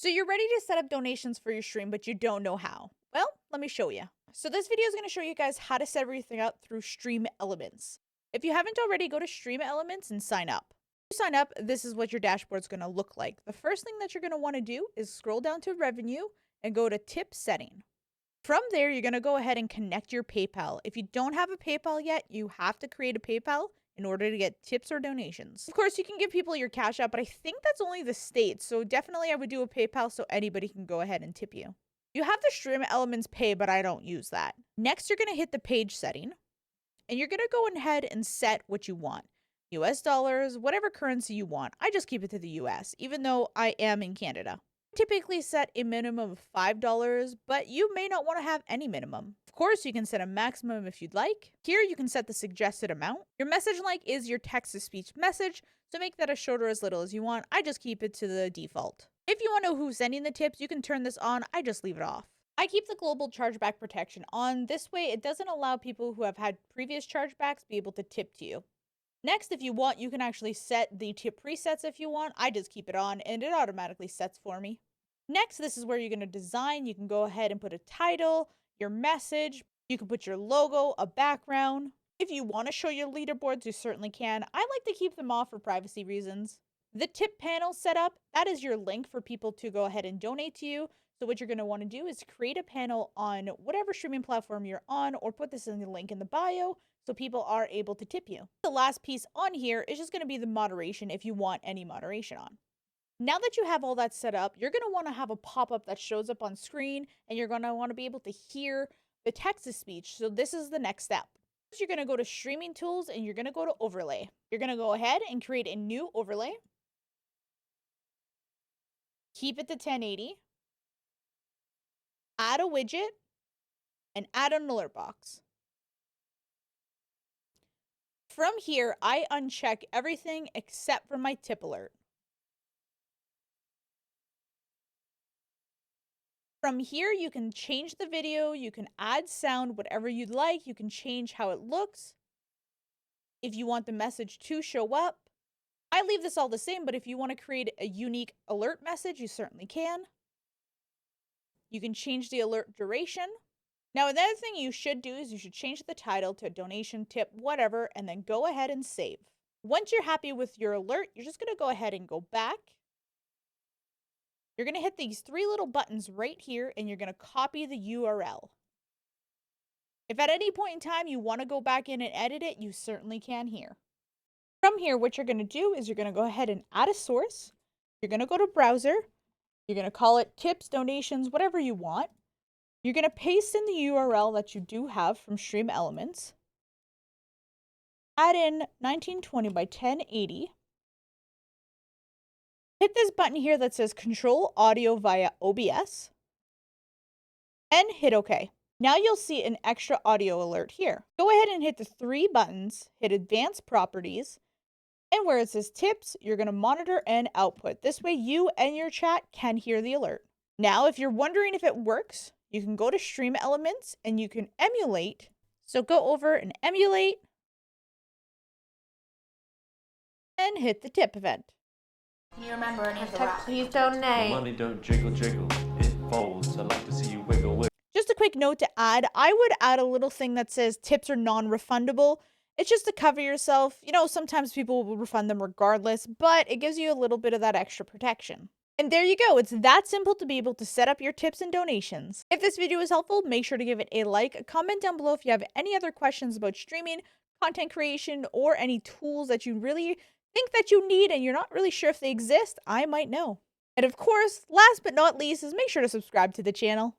So you're ready to set up donations for your stream, but you don't know how. Well, let me show you. So this video is going to show you guys how to set everything up through Stream Elements. If you haven't already, go to Stream Elements and sign up. When you sign up, this is what your dashboard is going to look like. The first thing that you're going to want to do is scroll down to Revenue and go to Tip Setting. From there, you're going to go ahead and connect your PayPal. If you don't have a PayPal yet, you have to create a PayPal in order to get tips or donations. Of course, you can give people your Cash App, but I think that's only the States. So definitely I would do a PayPal so anybody can go ahead and tip you. You have the Stream Elements Pay, but I don't use that. Next, you're going to hit the page setting, and you're going to go ahead and set what you want. US dollars, whatever currency you want. I just keep it to the US, even though I am in Canada. Typically set a minimum of $5, but you may not want to have any minimum. Of course, you can set a maximum if you'd like. Here, you can set the suggested amount. Your message length is your text-to-speech message, so make that as short or as little as you want. I just keep it to the default. If you want to know who's sending the tips, you can turn this on. I just leave it off. I keep the global chargeback protection on. This way, it doesn't allow people who have had previous chargebacks be able to tip to you. Next, if you want, you can actually set the tip presets if you want. I just keep it on and it automatically sets for me. Next, this is where you're going to design. You can go ahead and put a title, your message. You can put your logo, a background. If you want to show your leaderboards, you certainly can. I like to keep them off for privacy reasons. The tip panel setup, that is your link for people to go ahead and donate to you. So what you're going to want to do is create a panel on whatever streaming platform you're on, or put this in the link in the bio so people are able to tip you. The last piece on here is just going to be the moderation if you want any moderation on. Now that you have all that set up, you're going to want to have a pop-up that shows up on screen, and you're going to want to be able to hear the text-to-speech. So this is the next step. You're going to go to Streaming Tools and you're going to go to Overlay. You're going to go ahead and create a new overlay. Keep it to 1080. Add a widget and add an alert box. From here, I uncheck everything except for my tip alert. From here, you can change the video, you can add sound, whatever you'd like. You can change how it looks. If you want the message to show up, I leave this all the same, but if you want to create a unique alert message, you certainly can. You can change the alert duration. Now, another thing you should do is you should change the title to donation, tip, whatever, and then go ahead and save. Once you're happy with your alert, you're just going to go ahead and go back. You're going to hit these three little buttons right here, and you're going to copy the URL. If at any point in time you want to go back in and edit it, you certainly can here. From here, what you're going to do is you're going to go ahead and add a source. You're going to go to Browser. You're going to call it tips, donations, whatever you want. You're going to paste in the URL that you do have from Stream Elements. Add in 1920 by 1080. Hit this button here that says Control Audio via OBS. And hit OK. Now you'll see an extra audio alert here. Go ahead and hit the three buttons, hit Advanced Properties, and where it says Tips, you're going to monitor and output. This way you and your chat can hear the alert. Now, if you're wondering if it works, you can go to Stream Elements and you can emulate. So go over and emulate and hit the tip event. Can you remember any of the Hashtag please donate. Money don't jiggle jiggle, it folds. I like to see you wiggle wiggle. Just a quick note to add, I would add a little thing that says tips are non-refundable. It's just to cover yourself. You know, sometimes people will refund them regardless, but it gives you a little bit of that extra protection. And there you go. It's that simple to be able to set up your tips and donations. If this video was helpful, make sure to give it a like. A comment down below if you have any other questions about streaming, content creation, or any tools that you really think that you need and you're not really sure if they exist. I might know. And of course, last but not least is make sure to subscribe to the channel.